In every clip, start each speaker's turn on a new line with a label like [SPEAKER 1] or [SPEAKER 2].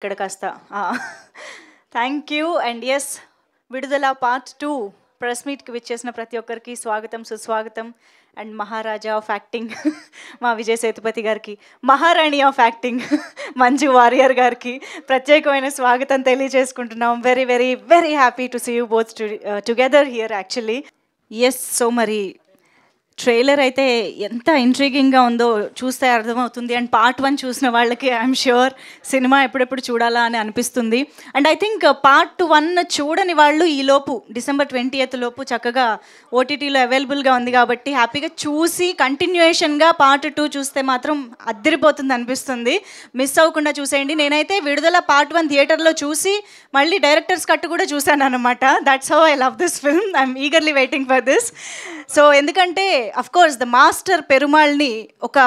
[SPEAKER 1] ఇక్కడ కాస్త thank you and yes విడుదల పార్ట్ 2 ప్రెస్ మీట్కి విచ్చేసిన ప్రతి ఒక్కరికి స్వాగతం సుస్వాగతం అండ్ మహారాజా ఆఫ్ యాక్టింగ్ మా విజయ్ సేతుపతి గారికి, మహారాణి ఆఫ్ యాక్టింగ్ మంజు వారియర్ గారికి ప్రత్యేకమైన స్వాగతం తెలియజేసుకుంటున్నాం. Very very very happy to see you both together here actually. Yes, so మరి ట్రైలర్ అయితే ఎంత ఇంట్రీగింగ్గా ఉందో చూస్తే అర్థమవుతుంది. అండ్ పార్ట్ 1 చూసిన వాళ్ళకి ఐఎమ్ ష్యూర్ సినిమా ఎప్పుడెప్పుడు చూడాలా అని అనిపిస్తుంది. అండ్ ఐ థింక్ పార్ట్ 1 చూడని వాళ్ళు ఈలోపు December 20th లోపు చక్కగా ఓటీటీలో అవైలబుల్గా ఉంది కాబట్టి హ్యాపీగా చూసి కంటిన్యూయేషన్గా పార్ట్ 2 చూస్తే మాత్రం అద్దరిపోతుంది అనిపిస్తుంది. మిస్ అవ్వకుండా చూసేయండి. నేనైతే విడుదల పార్ట్ 1 థియేటర్లో చూసి మళ్ళీ డైరెక్టర్స్ కట్ కూడా చూశాను అనమాట. That's how I love this film. I'm eagerly waiting for this. So ఎందుకంటే అఫ్కోర్స్ ద మాస్టర్ పెరుమాళ్ని ఒక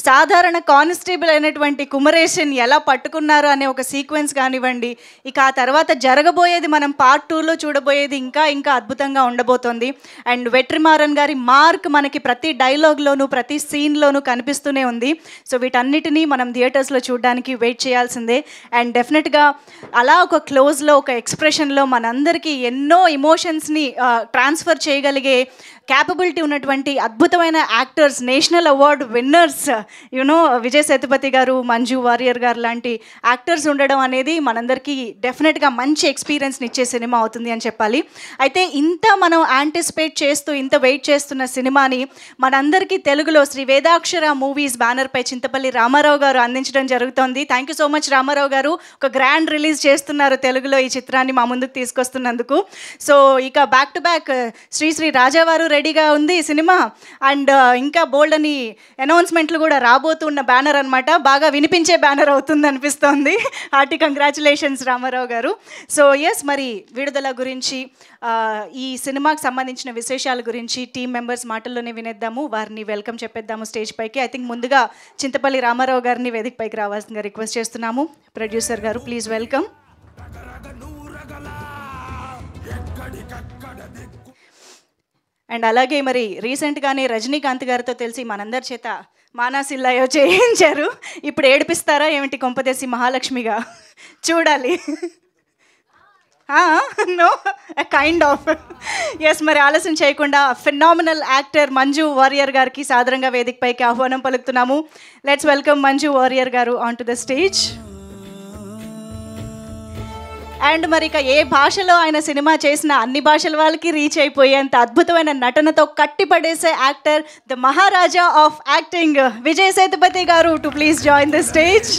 [SPEAKER 1] సాధారణ కానిస్టేబుల్ అయినటువంటి కుమరేషన్ ఎలా పట్టుకున్నారు అనే ఒక సీక్వెన్స్ కానివ్వండి, ఇక ఆ తర్వాత జరగబోయేది మనం పార్ట్ 2లో చూడబోయేది ఇంకా ఇంకా అద్భుతంగా ఉండబోతోంది. అండ్ వెట్రిమారన్ గారి మార్క్ మనకి ప్రతి డైలాగ్లోనూ ప్రతి సీన్లోనూ కనిపిస్తూనే ఉంది. సో వీటన్నిటినీ మనం థియేటర్స్లో చూడడానికి వెయిట్ చేయాల్సిందే. అండ్ డెఫినెట్గా అలా ఒక క్లోజ్లో ఒక ఎక్స్ప్రెషన్లో మనందరికీ ఎన్నో ఇమోషన్స్ని ట్రాన్స్ఫర్ చేయగలిగే క్యాపబిలిటీ ఉన్నటువంటి అద్భుతమైన actors, national award winners you know Vijay Sethupathi గారు, మంజు వారియర్ గారు లాంటి యాక్టర్స్ ఉండడం అనేది మనందరికీ డెఫినెట్గా మంచి ఎక్స్పీరియన్స్ని ఇచ్చే సినిమా అవుతుంది అని చెప్పాలి. అయితే ఇంత మనం యాంటిసిపేట్ చేస్తూ ఇంత వెయిట్ చేస్తున్న సినిమాని మనందరికీ తెలుగులో శ్రీ వేదాక్షర మూవీస్ బ్యానర్పై చింతపల్లి రామారావు గారు అందించడం జరుగుతోంది. Thank you so much Ramarao garu. ఒక గ్రాండ్ రిలీజ్ చేస్తున్నారు తెలుగులో ఈ చిత్రాన్ని మా ముందుకు తీసుకొస్తున్నందుకు. సో ఇక బ్యాక్ టు బ్యాక్ శ్రీ రాజావారు రెడీగా ఉంది సినిమా. అండ్ ఇంకా బోల్డ్ అని అనౌన్స్మెంట్లు కూడా రాబోతున్న బ్యానర్ అనమాట. బాగా వినిపించే బ్యానర్ అవుతుంది అనిపిస్తోంది. హార్టీ కంగ్రాచులేషన్స్ రామారావు గారు. సో ఎస్, మరి విడుదల గురించి ఈ సినిమాకి సంబంధించిన విశేషాల గురించి టీం మెంబర్స్ మాటల్లోనే వినేద్దాము. వారిని వెల్కమ్ చెప్పేద్దాము స్టేజ్ పైకి. ఐ థింక్ ముందుగా చింతపల్లి రామారావు గారిని వేదిక పైకి రావాల్సిందిగా రిక్వెస్ట్ చేస్తున్నాము. ప్రొడ్యూసర్ గారు ప్లీజ్ వెల్కమ్. అండ్ అలాగే మరి రీసెంట్గానే రజనీకాంత్ గారితో తెలిసి మనందరి చేత మానాసిల్లాయో చేయించారు. ఇప్పుడు ఏడిపిస్తారా ఏమిటి కొంపదేసి మహాలక్ష్మిగా? చూడాలి. No, kind of. ఎస్, మరి ఆలస్యం చేయకుండా ఫినామినల్ యాక్టర్ మంజు వారియర్ గారికి సాదరంగా వేదికపైకి ఆహ్వానం పలుకుతున్నాము. లెట్స్ వెల్కమ్ మంజు వారియర్ గారు on to the stage. And మరి ఇక ఏ భాషలో ఆయన సినిమా చేసిన అన్ని భాషల వాళ్ళకి రీచ్ అయిపోయేంత అద్భుతమైన నటనతో కట్టిపడేసే actor, the Maharaja of acting Vijay Sethupathi garu to please join the stage.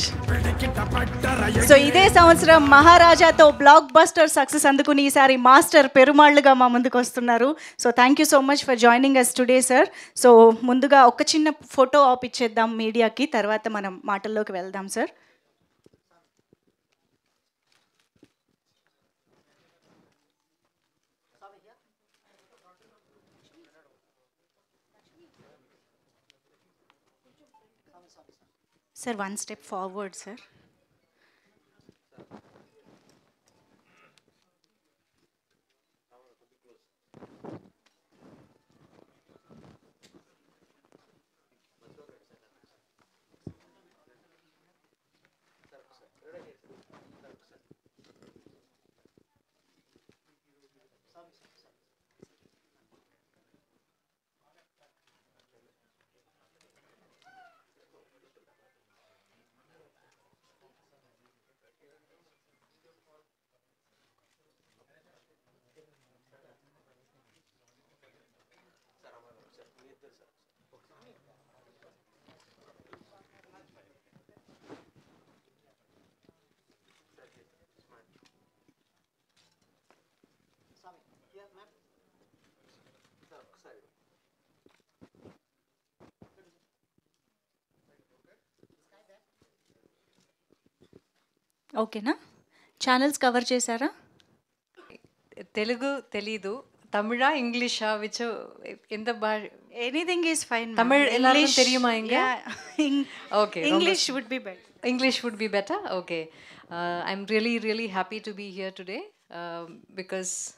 [SPEAKER 1] So ఇదే సంవత్సరం మహారాజాతో బ్లాక్ బస్టర్ సక్సెస్ అందుకుని ఈసారి మాస్టర్ పెరుమాళ్ళుగా మా ముందుకు వస్తున్నారు. So thank you so much for joining us today sir. So ముందుగా ఒక చిన్న ఫోటో ఆప్ ఇచ్చేద్దాం మీడియాకి, తర్వాత మనం మాటల్లోకి వెళ్దాం sir. Sir, one step forward, sir. ఓకేనా? ఛానల్స్ కవర్ చేశారా?
[SPEAKER 2] తెలుగు తెలీదు, తమిళ ఇంగ్లీషా విచ్ ఎంత భాష?
[SPEAKER 1] Anything is fine.
[SPEAKER 2] తమిళ్ எல்லாருக்கும் தெரியுமா இங்க?
[SPEAKER 1] Okay, English would be better.
[SPEAKER 2] English would be better. Okay. I'm really happy to be here today because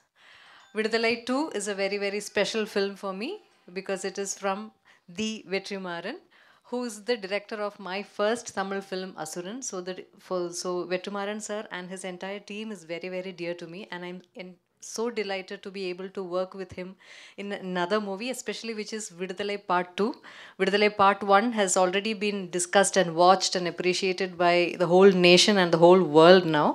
[SPEAKER 2] Vidudalai 2 is a very special film for me because it is from the Vetrimaran who is the director of my first Tamil film Asuran. So Vetumaran sir and his entire team is very, very dear to me, and so delighted to be able to work with him in another movie, especially which is Viduthalai Part 2. Viduthalai Part 1 has already been discussed and watched and appreciated by the whole nation and the whole world now.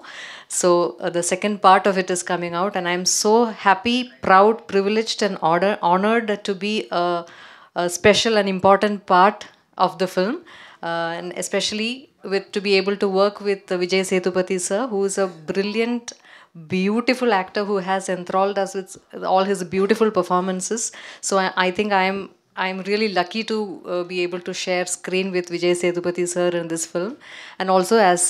[SPEAKER 2] So the second part of it is coming out, and I'm so happy, proud, privileged, and honored to be a special and important part of the film, and especially to be able to work with Vijay Sethupathi sir, who is a brilliant, beautiful actor who has enthralled us with all his beautiful performances. So I think I'm really lucky to be able to share screen with Vijay Sethupathi sir in this film. And also, as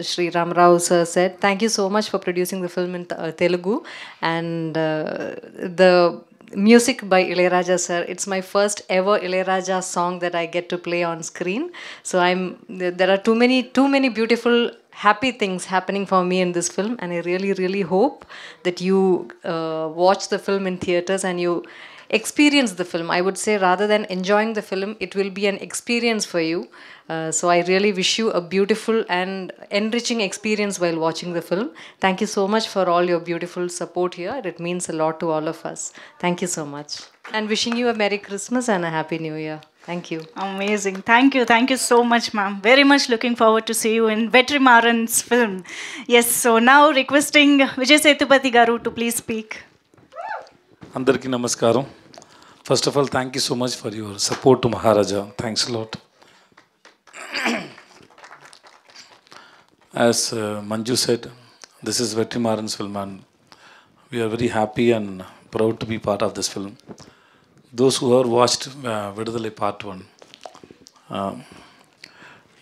[SPEAKER 2] Sri Ram Rao sir said, thank you so much for producing the film in Telugu. And the music by Ilayaraja sir, it's my first ever Ilayaraja song that I get to play on screen. So there are too many beautiful, happy things happening for me in this film, and I really, really hope that you watch the film in theaters and you experience the film. I would say, rather than enjoying the film, it will be an experience for you. So I really wish you a beautiful and enriching experience while watching the film. Thank you so much for all your beautiful support here. It means a lot to all of us. Thank you so much. And wishing you a Merry Christmas and a Happy New Year. Thank you.
[SPEAKER 1] Amazing. Thank you so much, ma'am. Very much looking forward to see you in Vetrimaran's film. Yes, so now requesting Vijay Sethupathi garu to please speak.
[SPEAKER 3] Andarki namaskaram. First of all, thank you so much for your support to Maharaja. Thanks a lot. As Manju said, this is Vetrimaran's film, and we are very happy and proud to be part of this film. Those who have watched Viduthalai Part 1,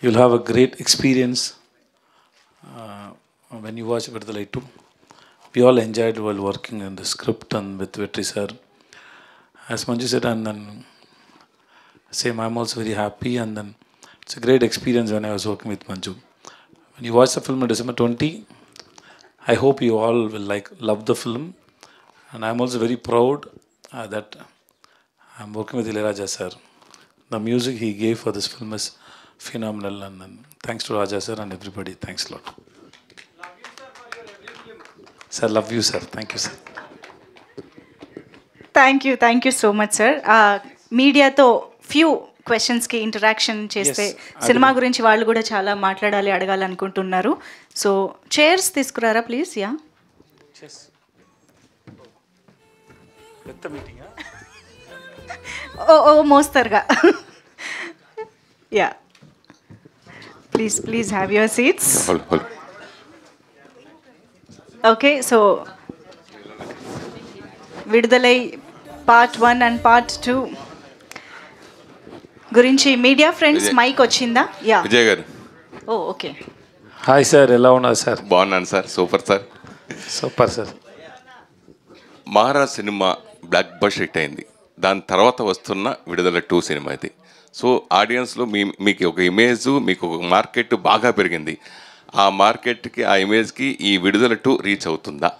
[SPEAKER 3] you'll have a great experience when you watch Viduthalai 2. We all enjoyed while working in the script and with Vetri sir. As Manju said, and then same, I'm also very happy, and then it's a great experience when I was working with Manju. When you watch the film on December 20, I hope you all will love the film, and I'm also very proud that I'm working with Ilayaraja sir. The music he gave for this film is phenomenal, and thanks to Raja sir and everybody. Thanks a lot. Love you, sir, for your every film. Sir, love you, sir. Thank you, sir.
[SPEAKER 1] Thank you so much, sir. మీడియాతో few క్వశ్చన్స్కి interaction చేస్తే cinema గురించి వాళ్ళు కూడా చాలా మాట్లాడాలి, అడగాలి అనుకుంటున్నారు. సో చైర్స్ తీసుకురారా ప్లీజ్. యా, ఓ మోస్తరుగా. Yeah, please have your seats. Okay, so Viduthalai part 1 and part 2 గురించి మీడియా ఫ్రెండ్స్ మైక్ వచ్చిందా? Yeah,
[SPEAKER 4] Vijay garu.
[SPEAKER 1] Oh okay.
[SPEAKER 3] Hi sir, ఎలా ఉన్నారు సార్?
[SPEAKER 4] బాగున్నాను sir. Super sir.
[SPEAKER 3] Super sir.
[SPEAKER 4] Maharaj cinema blockbuster hit అయింది. దాని తర్వాత వస్తున్న విడుదల 2 సినిమా ఇది. సో ఆడియన్స్లో మీకు ఒక ఇమేజ్, మీకు ఒక మార్కెట్ బాగా పెరిగింది. ఆ మార్కెట్కి, ఆ ఇమేజ్కి ఈ విడుదల 2 రీచ్ అవుతుందా?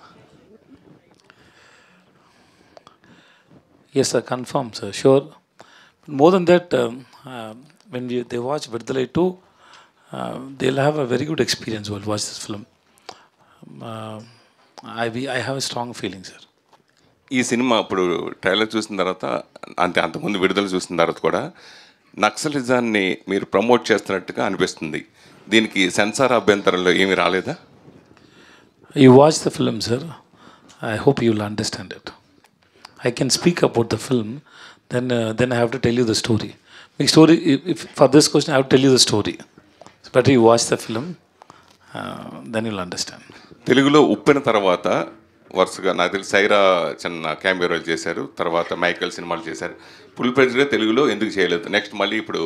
[SPEAKER 3] Yes, sir, confirm, sir, sure. More than that, when they watch Viduthalai 2, they'll have a very good experience while watch this film. I have a strong feeling, sir.
[SPEAKER 4] ఈ సినిమా ఇప్పుడు ట్రైలర్ చూసిన తర్వాత, అంతకుముందు విడుదల చూసిన తర్వాత కూడా నక్సలిజాన్ని మీరు ప్రమోట్ చేస్తున్నట్టుగా అనిపిస్తుంది. దీనికి సెన్సార్ అభ్యంతరంలో ఏమీ రాలేదా?
[SPEAKER 3] You watch the film, sir. I hope you will understand it. I can speak about the film, then I have to tell you the story. If for this question I have to tell you the story. It's better you watch the film, then you'll understand.
[SPEAKER 4] తెలుగులో ఉప్పిన తర్వాత వరుసగా నాకు తెలిసి సైరా చిన్న cameo role చేశారు, తర్వాత Michael సినిమాలు చేశారు. ఫుల్ ప్రెజ్గా తెలుగులో ఎందుకు చేయలేదు? నెక్స్ట్ మళ్ళీ ఇప్పుడు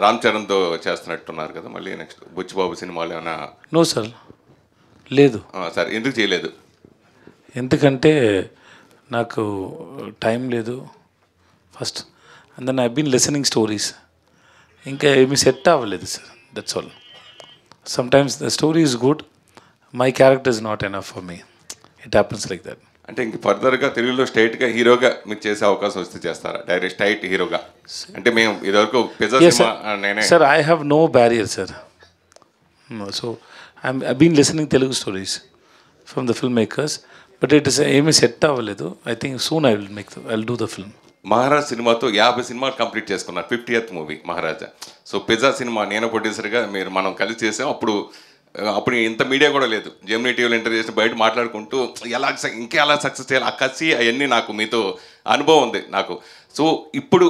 [SPEAKER 4] రామ్ చరణ్తో చేస్తున్నట్టున్నారు కదా, మళ్ళీ నెక్స్ట్ బుచ్చిబాబు సినిమాలు ఏమైనా?
[SPEAKER 3] నో సార్, లేదు
[SPEAKER 4] సార్. ఎందుకు చేయలేదు?
[SPEAKER 3] ఎందుకంటే నాకు టైం లేదు first, and then I been listening stories. ఇంకా ఏమీ సెట్ అవ్వలేదు sir, that's all. Sometimes the story is good, my character is not enough for me. It happens like that.
[SPEAKER 4] అంటే ఇంక ఫర్దర్గా తెలుగులో స్ట్రైట్గా హీరోగా మీకు చేసే అవకాశం వస్తే చేస్తారా? డైరెక్ట్ స్ట్రైట్ హీరోగా అంటే మేము ఇదివరకు పిజ్జా సినిమా నేనే.
[SPEAKER 3] Sir I have no barrier sir. So I been listening Telugu stories from the film makers, but it is ఏమీ సెట్ అవ్వలేదు. I think soon I will do the film.
[SPEAKER 4] Maharaj సినిమాతో 50 సినిమాలు complete చేసుకున్నారు. 50th movie Maharaja. So pizza cinema నేను ప్రొడ్యూసర్గా మనం కలిసి చేసాం. అప్పుడు ఇంత మీడియా కూడా లేదు. జెమినీ టీవీలో ఇంటర్వ్యూ చేసి బయట మాట్లాడుకుంటూ ఎలా సక్సెస్ చేయాలి ఆ కసి అవన్నీ నాకు మీతో అనుభవం ఉంది నాకు. సో ఇప్పుడు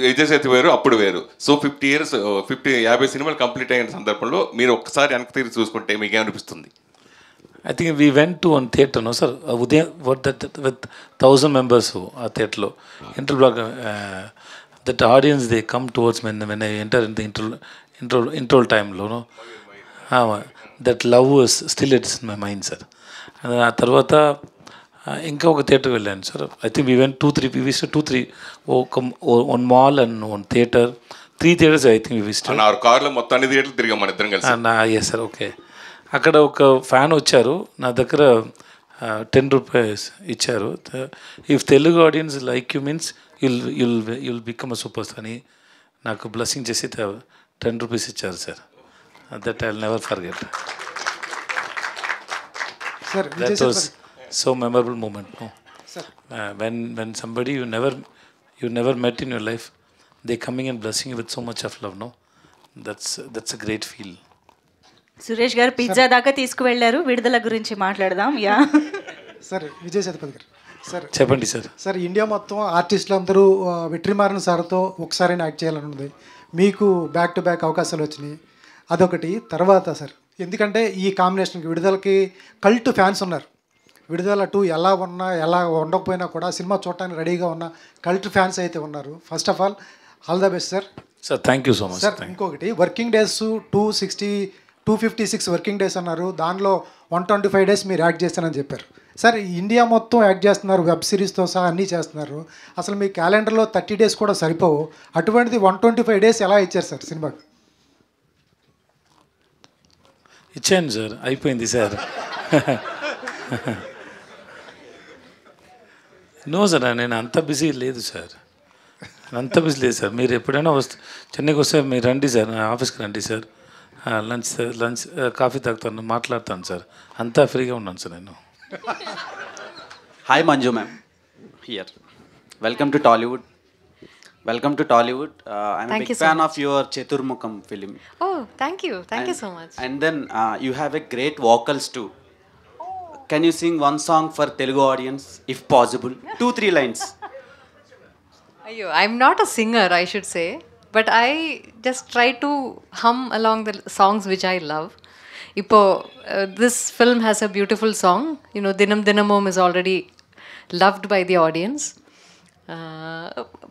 [SPEAKER 4] విజయ్ సేతు వేరు, అప్పుడు వేరు. సో 50 సినిమాలు కంప్లీట్ అయిన సందర్భంలో మీరు ఒక్కసారి వెనక్కి తిరిగి చూసుకుంటే మీకు ఏమనిపిస్తుంది?
[SPEAKER 3] I think we went to one theatre, no sir, Udayam, with 1,000 members ఆ theatre. Interblock, that audience they come towards me when I enter in the intro time, no? That love is still it's in my mind, sir. And ఆ తర్వాత ఇంకా ఒక theatre వెళ్ళాను sir. I think we went 2-3 we visited 2-3 one mall and one theatre, 3 theatres I think we visited.
[SPEAKER 4] నా కార్లో మొత్తం అన్ని థియేటర్లు తిరిగాం మన ఇద్దరం కలిసి.
[SPEAKER 3] Yes sir, okay. అక్కడ ఒక ఫ్యాన్ వచ్చారు నా దగ్గర, 10 రూపీస్ ఇచ్చారు. If Telugu audience like you means you'll become a super star అని నాకు బ్లెస్సింగ్ చేసి 10 రూపీస్ ఇచ్చారు సార్. That I will never forget. That was so memorable moment. No when somebody you never met in your life, they coming and blessing you with so much of love, no, that's a great feel.
[SPEAKER 1] Suresh గారు pizza దాకా తీసుకువెళ్ళారు. విడుదల గురించి మాట్లాడదాం. Yeah
[SPEAKER 5] sir, Vijay Sethupathi గారు sir
[SPEAKER 3] చెప్పండి sir.
[SPEAKER 5] Sir, India మొత్తం ఆర్టిస్టులు అందరూ వెట్రిమారన్ సార్తో ఒకసారి యాక్ట్ చేయాలని ఉంది. మీకు బ్యాక్ టు బ్యాక్ అవకాశాలు వచ్చినాయి, అదొకటి. తర్వాత సార్, ఎందుకంటే ఈ కాంబినేషన్కి విడుదలకి కల్ట్ ఫ్యాన్స్ ఉన్నారు. విడుదల 2 ఎలా ఉన్నా ఎలా ఉండకపోయినా కూడా సినిమా చూడటానికి రెడీగా ఉన్న కల్ట్ ఫ్యాన్స్ అయితే ఉన్నారు. First of all the best sir.
[SPEAKER 3] Sir thank you so much
[SPEAKER 5] sir. ఇంకొకటి, వర్కింగ్ డేస్ 256 వర్కింగ్ డేస్ అన్నారు. దానిలో 125 డేస్ మీరు యాక్ట్ చేస్తానని చెప్పారు. సార్, ఇండియా మొత్తం యాక్ట్ చేస్తున్నారు, వెబ్ సిరీస్తో సహా అన్నీ చేస్తున్నారు. అసలు మీ క్యాలెండర్లో 30 డేస్ కూడా సరిపోవు. అటువంటిది 125 డేస్ ఎలా ఇచ్చారు సార్ సినిమాకి?
[SPEAKER 3] ఇచ్చాను సార్, అయిపోయింది సార్. నో సార్, నేను అంత బిజీ లేదు సార్, అంత బిజీ లేదు సార్. మీరు ఎప్పుడైనా చెన్నైకి వస్తే మీరు రండి సార్, నా ఆఫీస్కి రండి సార్. లంచ్ కాఫీ తాగుతాను, మాట్లాడతాను సార్. అంతా ఫ్రీగా ఉన్నాను సార్ నేను.
[SPEAKER 6] Hi Manju ma'am, here. Welcome to Tollywood. I'm a big fan of your Cheturmukham film.
[SPEAKER 2] Oh, thank you so much.
[SPEAKER 6] And then you have a great vocals too. Can you sing one song for Telugu audience, if possible? 2-3 lines.
[SPEAKER 2] Ayyo, I'm not a singer, I should say, but I just try to hum along the songs which I love. This film has a beautiful song. Dinam Dinamom is already loved by the audience.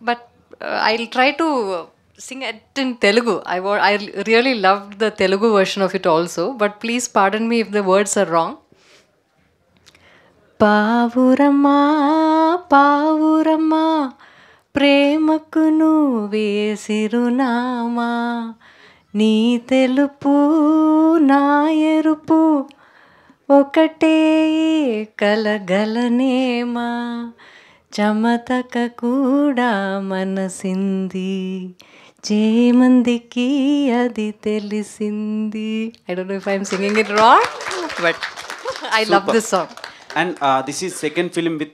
[SPEAKER 2] But I'll try to sing it in Telugu. I really loved the Telugu version of it also. But please pardon me if the words are wrong. పావురమ్మా పావురమ్మా ప్రేమకు నువ్వే సిరునామా, నీ తెలుపు నా ఎరుపు ఒకటే కలగలనేమా, చమతక కూడా మనసింది, చేమందికి అది తెలిసింది. I don't know if I'm singing it wrong, but I love this song.
[SPEAKER 6] And this is second film with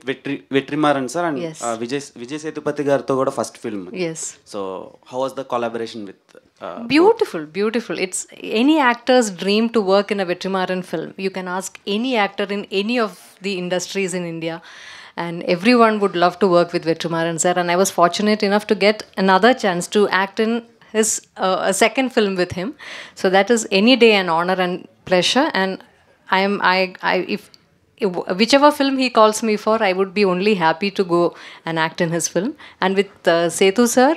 [SPEAKER 6] Vetrimaran sir, and
[SPEAKER 2] Yes.
[SPEAKER 6] Vijay Sethupathi gartho kuda first film.
[SPEAKER 2] Yes.
[SPEAKER 6] So how was the collaboration with
[SPEAKER 2] Beautiful. It's any actor's dream to work in a Vetrimaran film. You can ask any actor in any of the industries in India, and everyone would love to work with Vetrimaran sir. And I was fortunate enough to get another chance to act in his a second film with him. So that is any day an honor and pleasure. And if whichever film he calls me for, I would be only happy to go and act in his film. And with Sethu sir,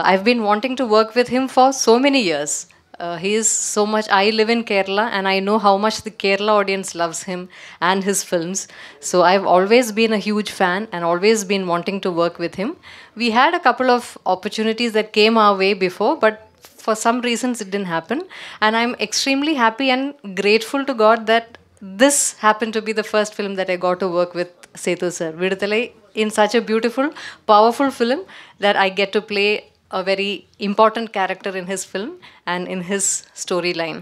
[SPEAKER 2] I've been wanting to work with him for so many years. He is so much. I live in Kerala, and I know how much the Kerala audience loves him and his films. So I've always been a huge fan and always been wanting to work with him. We had a couple of opportunities that came our way before, but for some reasons it didn't happen. And I'm extremely happy and grateful to God that this happened to be the first film that I got to work with Sethu sir. Viduthalai, in such a beautiful, powerful film that I get to play a very important character in his film and in his storyline.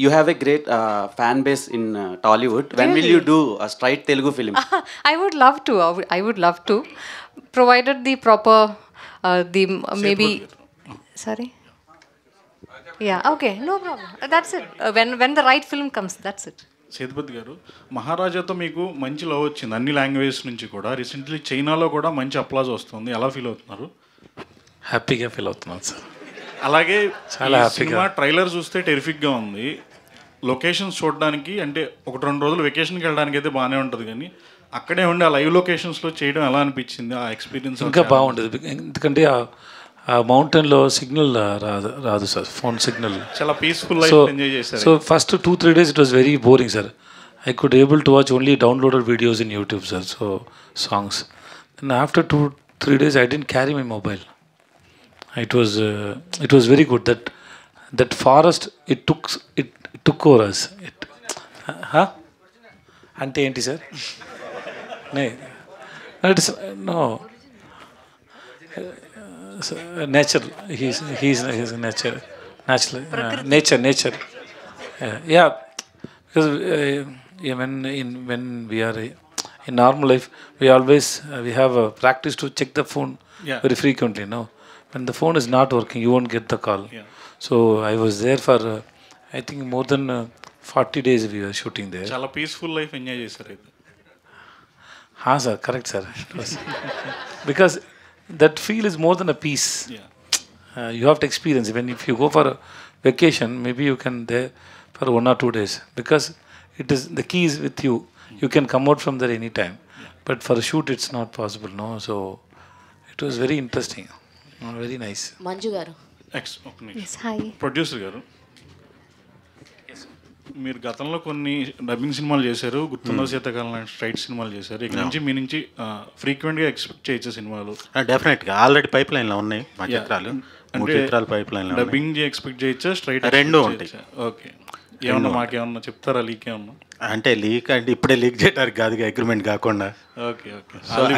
[SPEAKER 6] You have a great fan base in Tollywood. When will
[SPEAKER 2] Really?
[SPEAKER 6] you do a straight Telugu film?
[SPEAKER 2] I would love to. I would love to, provided the proper, maybe. Sorry. Yeah. Okay. No problem. That's it. When the right film comes, that's it.
[SPEAKER 7] Sethupathi గారు, మహారాజాతో మీకు మంచి love వచ్చింది అన్ని languages నుంచి కూడా. Recently చైనాలో కూడా మంచి అప్లాజ్ వస్తుంది. ఎలా ఫీల్ అవుతున్నారు?
[SPEAKER 3] హ్యాపీగా ఫీల్ అవుతున్నాను సార్.
[SPEAKER 7] అలాగే
[SPEAKER 3] చాలా
[SPEAKER 7] ఈ
[SPEAKER 3] హ్యాపీగా.
[SPEAKER 7] సినిమా ట్రైలర్ చూస్తే టెరిఫిక్గా ఉంది. లొకేషన్స్ చూడడానికి అంటే 1-2 రోజులు వెకేషన్కి వెళ్ళడానికి అయితే బాగానే ఉంటుంది, కానీ అక్కడే ఉండి ఆ లైవ్ లొకేషన్స్లో చేయడం ఎలా అనిపించింది? ఆ ఎక్స్పీరియన్స్
[SPEAKER 3] ఇంకా బాగుంటుంది, ఎందుకంటే ఆ మౌంటైన్లో సిగ్నల్ రాదు సార్, ఫోన్ సిగ్నల్.
[SPEAKER 7] చాలా పీస్ఫుల్ లైఫ్ ఎంజాయ్ చేశారు.
[SPEAKER 3] So first 2-3 days it was very boring, sir. I could able to watch only downloaded videos in YouTube, sir. So songs. Then after 2-3 days, I didn't carry my mobile. It was very good. That forest it took over us. అంటే ఏంటి sir? No. Nature. He's nature. Nature. Yeah. Because when we are in normal life, we always we have a practice to check the phone very frequently. No, when the phone is not working, you won't get the call.
[SPEAKER 7] Yeah.
[SPEAKER 3] So I was there for I think more than 40 days we were shooting there.
[SPEAKER 7] చాలా peaceful life enjoy చేశారు అయితే.
[SPEAKER 3] Sir, correct, sir. Because that feel is more than a piece.
[SPEAKER 7] Yeah.
[SPEAKER 3] You have to experience. If you go for a vacation, maybe you can there for 1 or 2 days, because it is the key is with you. You can come out from there anytime. But for a shoot, it's not possible, no. So it was very interesting, very nice.
[SPEAKER 8] Manju గారు.
[SPEAKER 2] Yes. Hi.
[SPEAKER 7] Producer గారు, మీరు గతంలో కొన్ని dubbing సినిమాలు చేశారు, గుర్తుందో శీతకాలం లాంటి straight సినిమాలు చేశారు. ఇక్కడ నుంచి మీ నుంచి ఫ్రీక్వెంట్గా ఎక్స్పెక్ట్ చేయొచ్చు సినిమాలు?
[SPEAKER 9] డెఫినెట్గా ఆల్రెడీ పైప్ లైన్లో ఉన్నాయి మా చిత్రాలు. 3 చిత్రాలు పైప్ లైన్లో.
[SPEAKER 7] డబ్బింగ్ ఎక్స్పెక్ట్ చేయొచ్చా, స్ట్రైట్?
[SPEAKER 9] రెండు ఉంటాయి.
[SPEAKER 7] ఓకే. ఏమన్నా మాకేమన్నా చెప్తారా? లీక్ ఏమన్నా?
[SPEAKER 9] అంటే లీక్ అంటే ఇప్పుడే లీక్ చేయడానికి కాదు, అగ్రిమెంట్ కాకుండా.
[SPEAKER 7] ఓకే.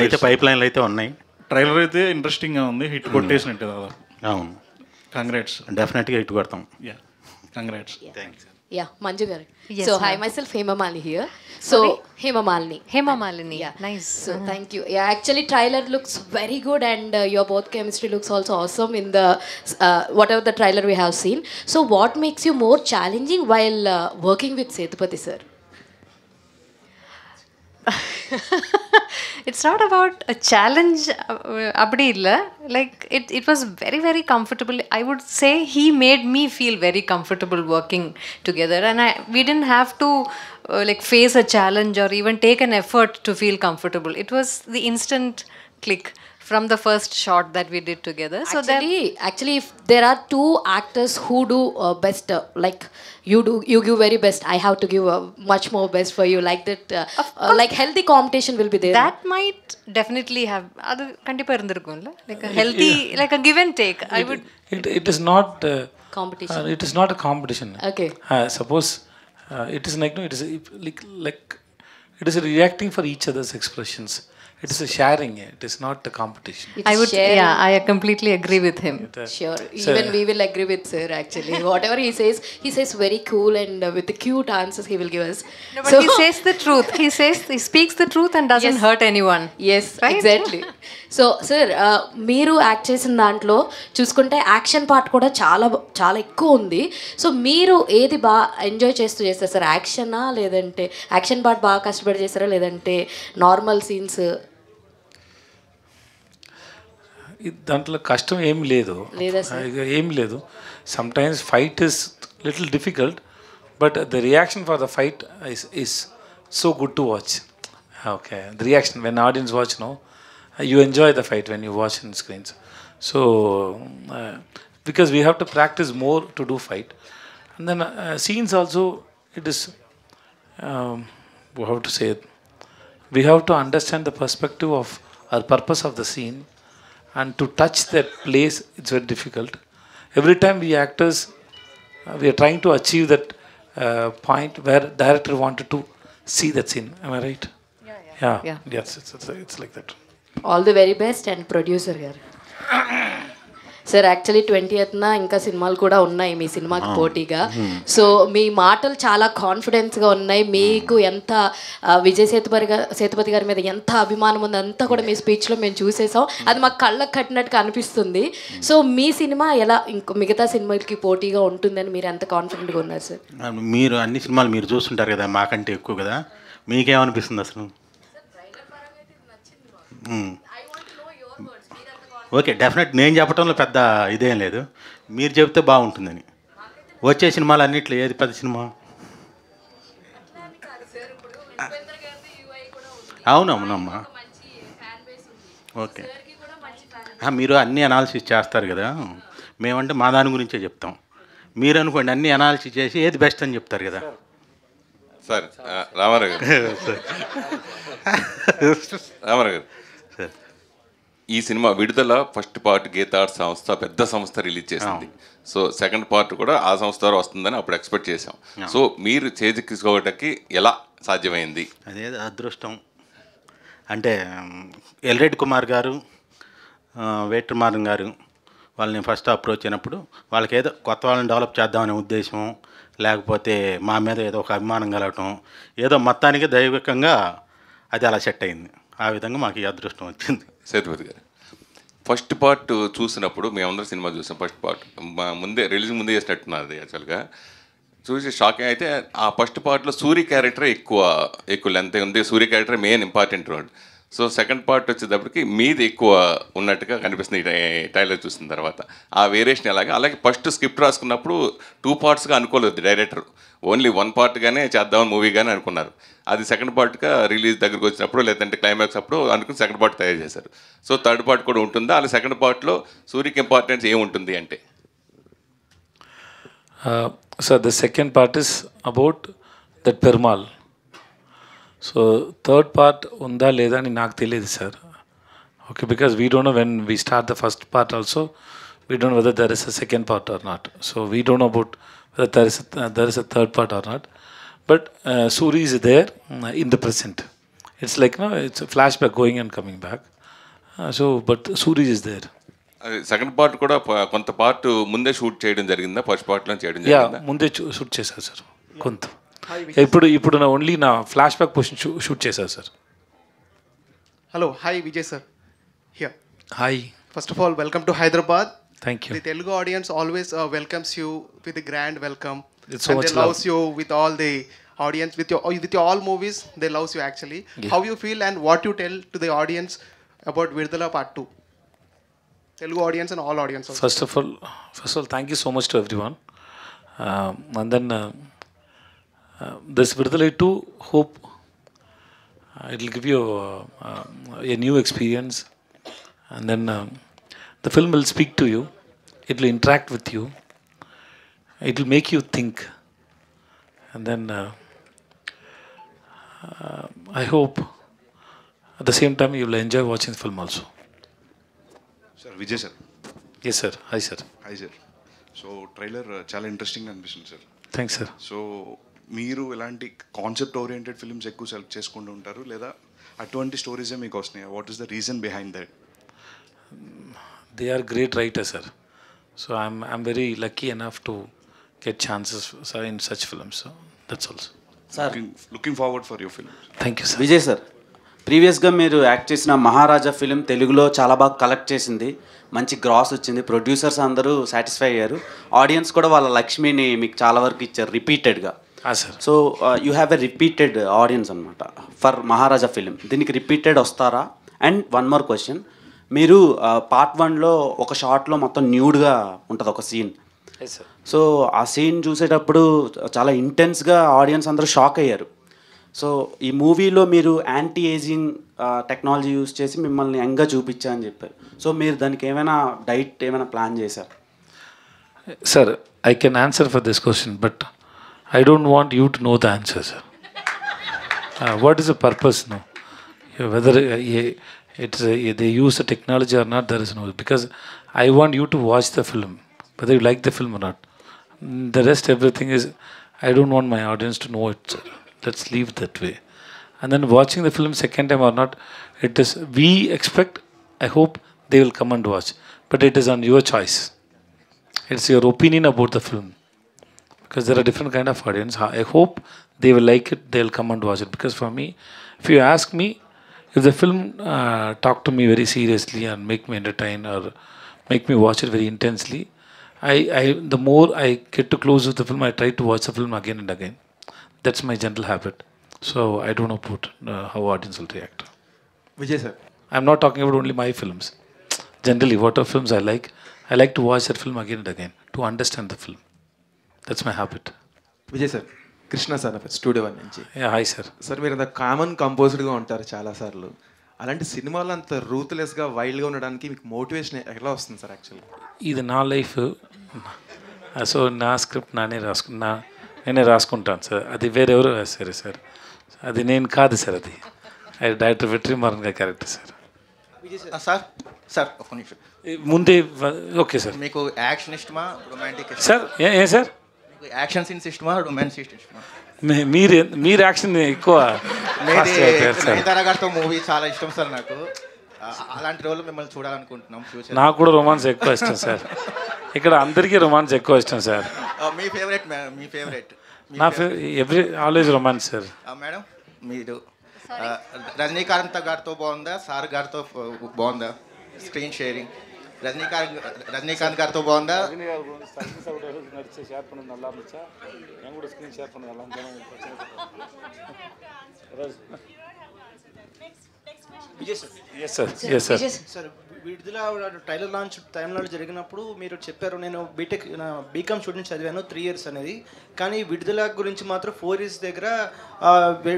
[SPEAKER 9] అయితే పైప్ లైన్లు అయితే ఉన్నాయి.
[SPEAKER 7] ట్రైలర్ అయితే ఇంట్రెస్టింగ్గా ఉంది, హిట్ కొట్టేసినట్టు దాదాపు.
[SPEAKER 9] అవును,
[SPEAKER 7] కంగ్రాట్స్.
[SPEAKER 9] డెఫినెట్గా హిట్ కొడతాం.
[SPEAKER 7] Yeah, congrats.
[SPEAKER 9] Thanks.
[SPEAKER 8] Yeah, Manju garu.
[SPEAKER 2] Yes,
[SPEAKER 8] So hi,
[SPEAKER 2] ma'am.
[SPEAKER 8] myself Hema Malini here.
[SPEAKER 2] Sorry?
[SPEAKER 8] Hema Malini.
[SPEAKER 2] Hema Malini.
[SPEAKER 8] Yeah.
[SPEAKER 2] Nice.
[SPEAKER 8] So thank you. Yeah, actually trailer looks very good, and your both chemistry looks also awesome in the whatever the trailer we have seen. So what makes you more challenging while working with Sethupathi sir?
[SPEAKER 2] It's not about a challenge, அப்படி இல்லை. Like it was very, very comfortable. I would say he made me feel very comfortable working together, and we didn't have to like face a challenge or even take an effort to feel comfortable. It was the instant click from the first shot that we did together. So
[SPEAKER 8] Actually, if there are two actors who do best, like you give very best, I have to give much more best for you. Like that, like healthy competition will be there.
[SPEAKER 2] that might definitely have அது கண்டிப்பா இருந்திருக்கும்ல, like a healthy, like a give and take. I would.
[SPEAKER 3] It is not
[SPEAKER 8] Competition.
[SPEAKER 3] it is not a competition.
[SPEAKER 8] Okay.
[SPEAKER 3] Suppose it is like, no, it is like it is reacting for each other's expressions. It is a sharing. It is not a competition.
[SPEAKER 8] It's
[SPEAKER 2] I would.
[SPEAKER 8] sharing.
[SPEAKER 2] Yeah, I completely agree with him.
[SPEAKER 8] Sure. Even we will agree with sir actually. Whatever he says very cool, and with the cute answers he will give us.
[SPEAKER 2] No, but he says the truth. He speaks the truth and doesn't
[SPEAKER 8] Yes.
[SPEAKER 2] hurt anyone.
[SPEAKER 8] Yes,
[SPEAKER 2] Right?
[SPEAKER 8] exactly. So sir మీరు act చేసిన దాంట్లో చూసుకుంటే action part కూడా చాలా చాలా ఎక్కువ ఉంది. So మీరు ఏది బాగా ఎంజాయ్ చేస్తూ చేస్తారు సార్? యాక్షనా, లేదంటే యాక్షన్ పార్ట్ బాగా కష్టపడి చేస్తారా, లేదంటే నార్మల్ సీన్స్?
[SPEAKER 3] దాంట్లో కష్టం ఏమి లేదు, ఏమి లేదు. Some times fight is little difficult, but the reaction for the fight is so good to watch. Okay, the reaction when audience watch, no, you enjoy the fight when you watch in screens. So because we have to practice more to do fight, and then scenes also, it is how to say it, we have to understand the perspective of or purpose of the scene, and to touch that place, it's very difficult. Every time we actors we are trying to achieve that point where director wanted to see that scene. Am I right? Yeah.
[SPEAKER 8] Yeah.
[SPEAKER 3] Yes, it's like that.
[SPEAKER 8] All the very best and producer గారు. Sir actually 20th ఇంకా సినిమాలు కూడా ఉన్నాయి మీ సినిమాకి పోటీగా. So మీ మాటలు చాలా కాన్ఫిడెన్స్గా ఉన్నాయి. మీకు ఎంత విజయ్ సేతుపతి గారి మీద ఎంత అభిమానం ఉంది అంతా కూడా మీ స్పీచ్లో మేము చూసేసాం. అది మాకు కళ్ళకు కట్టినట్టుగా అనిపిస్తుంది. సో మీ సినిమా ఎలా ఇంకో మిగతా సినిమాలకి పోటీగా ఉంటుందని మీరు ఎంత కాన్ఫిడెంట్గా ఉన్నారు సార్?
[SPEAKER 9] మీరు అన్ని సినిమాలు మీరు చూస్తుంటారు కదా, మాకంటే ఎక్కువ కదా, మీకేమనిపిస్తుంది అసలు? ఓకే, డెఫినెట్ నేను చెప్పడంలో పెద్ద ఇదేం లేదు, మీరు చెప్తే బాగుంటుందని. వచ్చే సినిమాలు అన్నిట్లో ఏది పెద్ద సినిమా? అవునవునమ్మా, ఓకే. మీరు అన్ని అనాలిసిస్ చేస్తారు కదా, మేమంటే మా దాని గురించే చెప్తాం. మీరు అనుకోండి అన్ని అనాలిసిస్ చేసి ఏది బెస్ట్ అని చెప్తారు కదా.
[SPEAKER 4] సార్ రామారావు గారు, రామారావు గారు, ఈ సినిమా విడుదల ఫస్ట్ పార్ట్ గీత ఆర్ట్స్ సంస్థ పెద్ద సంస్థ రిలీజ్ చేసింది. సో సెకండ్ పార్ట్ కూడా ఆ సంస్థ ద్వారా వస్తుందని అప్పుడు ఎక్స్పెక్ట్ చేసాం. సో మీరు చేజిక్కించుకోవడానికి ఎలా సాధ్యమైంది?
[SPEAKER 9] అదే అదృష్టం. అంటే ఎల్రెడ్డి కుమార్ గారు, వేట్రమారన్ గారు వాళ్ళని ఫస్ట్ అప్రోచ్ అయినప్పుడు వాళ్ళకి ఏదో కొత్త వాళ్ళని డెవలప్ చేద్దామనే ఉద్దేశం, లేకపోతే మా మీద ఏదో ఒక అభిమానం కలగటం, ఏదో మొత్తానికి దైవికంగా అది అలా సెట్ అయింది. ఆ విధంగా మాకు ఈ అదృష్టం వచ్చింది.
[SPEAKER 4] సేతుపతి గారు, ఫస్ట్ పార్ట్ చూసినప్పుడు మేమందరం సినిమా చూసాం. ఫస్ట్ పార్ట్ ముందే రిలీజ్ ముందే చేసినట్టున్నది. యాక్చువల్గా చూసి షాకింగ్ అయితే ఆ ఫస్ట్ పార్ట్లో సూర్య క్యారెక్టర్ ఎక్కువ లెంత్ ఉంది. Surya character main important role. So second part వచ్చేటప్పటికి మీది ఎక్కువ ఉన్నట్టుగా కనిపిస్తుంది ట్రైలర్ చూసిన తర్వాత. ఆ వేరియేషన్ అలాగే ఫస్ట్ స్క్రిప్ట్ రాసుకున్నప్పుడు 2 పార్ట్స్గా అనుకోలేదు డైరెక్టర్, ఓన్లీ 1 పార్ట్గానే చేద్దామని మూవీగానే అనుకున్నారు. అది సెకండ్ పార్ట్గా రిలీజ్ దగ్గరకు వచ్చినప్పుడు లేదంటే క్లైమాక్స్ అప్పుడు అనుకుని సెకండ్ పార్ట్ తయారు చేశారు. సో థర్డ్ పార్ట్ కూడా ఉంటుందా? అలా సెకండ్ పార్ట్లో సూర్యకి ఇంపార్టెన్స్ ఏముంటుంది అంటే?
[SPEAKER 3] So the second part is about that Perumal. So third part unda leda ani naaku teliyadu sir. Okay, because we don't know when we start the first part also, we don't know whether there is a second part or not. So we don't know about whether there is a third part or not. But Suri is there in the present. It's like it's a flashback going and coming back. But Suri is there.
[SPEAKER 4] Second part కూడా కొంత part ముందే shoot చేయడం జరిగిందా? First పార్ట్లో చేయడం జరిగిందా?
[SPEAKER 3] ముందే shoot చేశారు సార్ కొంత. ఇప్పుడు నా ఓన్లీ నా ఫ్లాష్ బ్యాక్ పోర్షన్ షూట్ చేశారు sir.
[SPEAKER 10] Hello, hi Vijay sir here.
[SPEAKER 3] Hi.
[SPEAKER 10] First of all welcome to Hyderabad.
[SPEAKER 3] Thank you.
[SPEAKER 10] The Telugu audience always welcomes you with the grand welcome.
[SPEAKER 3] It's so much
[SPEAKER 10] they loves you with all the audience with your all movies. They loves you actually. Yeah. How you feel and what you tell to the audience about Vidudala Part 2? Telugu audience and all audience also.
[SPEAKER 3] First of all, thank you so much to everyone. And then this Vidudala 2, hope it will give you a new experience. And then the film will speak to you. It will interact with you. It will make you think. And then I hope at the same time you will enjoy watching the film also.
[SPEAKER 11] Sir, Vijay sir.
[SPEAKER 3] Yes sir. Hi sir.
[SPEAKER 11] Hi sir. So trailer చాలా interesting అనిపిస్తుంది sir.
[SPEAKER 3] Thanks sir.
[SPEAKER 11] So మీరు ఎలాంటి concept oriented films ఎక్కువ select చేసుకుంటూ ఉంటారు లేదా అటువంటి స్టోరీసే మీకు వస్తున్నాయి? What is the reason behind that?
[SPEAKER 3] They are great writers sir. So I'm very lucky enough to get chances in such films. So that's also.
[SPEAKER 6] Sir,
[SPEAKER 11] looking forward for your film.
[SPEAKER 3] Thank you sir.
[SPEAKER 6] Vijay sir, ప్రీవియస్గా మీరు act చేసిన మహారాజా film తెలుగులో చాలా బాగా collect చేసింది, మంచి gross వచ్చింది, producers అందరూ సాటిస్ఫై అయ్యారు, ఆడియన్స్ కూడా వాళ్ళ లక్ష్మిని మీకు చాలా వరకు ఇచ్చారు రిపీటెడ్గా. So you have a repeated audience అనమాట ఫర్ మహారాజా ఫిలిం. దీనికి రిపీటెడ్ వస్తారా? అండ్ వన్ మోర్ క్వశ్చన్, మీరు పార్ట్ 1లో ఒక షార్ట్లో మొత్తం న్యూడ్గా ఉంటుంది ఒక సీన్. సో ఆ సీన్ చూసేటప్పుడు చాలా ఇంటెన్స్గా ఆడియన్స్ అందరూ షాక్ అయ్యారు. సో ఈ మూవీలో మీరు యాంటీ ఏజింగ్ టెక్నాలజీ యూజ్ చేసి మిమ్మల్ని యంగ్గా చూపించా అని చెప్పారు. సో మీరు దానికి ఏమైనా డైట్ ఏమైనా ప్లాన్ చేశారు?
[SPEAKER 3] Sir, I can answer for this question, but I don't want you to know the answer, sir. What is the purpose? No, whether they use the technology or not, there is no. Because I want you to watch the film, whether you like the film or not. The rest, everything is I don't want my audience to know it, sir. Let's leave it that way. And then watching the film second time or not, it is, we expect, I hope they will come and watch. But it is on your choice. It's your opinion about the film. Because there are different kind of audience. I hope they will like it, they'll come and watch it. Because for me, if you ask me, if the film talk to me very seriously and make me entertain or make me watch it very intensely, the more I get to close with the film, I try to watch the film again and again. That's my general habit. So I don't know about how audience will react.
[SPEAKER 12] Vijay sir.
[SPEAKER 3] I'm not talking about only my films. Generally, whatever films I like to watch that film again and again to understand the film. That's my habit.
[SPEAKER 12] Vijay sir Krishna sir studio 1 నుంచి.
[SPEAKER 3] Hi sir.
[SPEAKER 12] Sir మీరు అంత common కంపోజ్డ్గా ఉంటారు చాలాసార్లు. అలాంటి సినిమాలు అంత రూత్లెస్గా వైల్డ్గా ఉండడానికి మీకు మోటివేషన్ ఎలా వస్తుంది సార్ యాక్చువల్లీ?
[SPEAKER 3] ఇది నా లైఫ్. సో నా స్క్రిప్ట్ నేనే రాసుకుంటాను సార్. అది వేరెవరు సరే సార్. అది నేను కాదు సార్. అది డైరెక్టర్ వెట్రిమారన్ గారి క్యారెక్టర్ సార్.
[SPEAKER 13] సార్ ఒక నిమిషం
[SPEAKER 3] ముందే ఓకే సార్.
[SPEAKER 13] మీకు యాక్షన్ ఇష్టమా రొమాంటిక్
[SPEAKER 3] సార్? ఏ సార్?
[SPEAKER 13] మీకు యాక్షన్ సీన్స్ ఇష్టమా రొమాన్స్ సీన్స్ ఇష్టమా?
[SPEAKER 3] మీరు యాక్షన్ ఎక్కువ.
[SPEAKER 13] నయనతార గారితో మూవీ చాలా ఇష్టం సార్ నాకు. అలాంటి రోజులు మిమ్మల్ని చూడాలనుకుంటున్నాం ఫ్యూచర్.
[SPEAKER 3] నాకు కూడా రొమాన్స్ ఎక్కువ ఇష్టం సార్. ఇక్కడ అందరికీ రొమాన్స్ ఎక్కువ ఇష్టం సార్.
[SPEAKER 13] మీ ఫేవరెట్ మీ ఫేవరెట్?
[SPEAKER 3] నా ఆల్వేస్ రొమాన్స్ సార్.
[SPEAKER 13] మేడం మీరు రజనీకాంత్ గారితో బాగుందా సార్ గారితో బాగుందా స్క్రీన్ షేరింగ్? రజనీకాంత్ గారితో బాగుందా?
[SPEAKER 14] సార్ విడుదల ట్రైలర్ లాంచ్ టైంలో జరిగినప్పుడు మీరు చెప్పారు నేను బీకామ్ స్టూడెంట్ చదివాను 3 years అనేది, కానీ విడుదల గురించి మాత్రం 4 years దగ్గర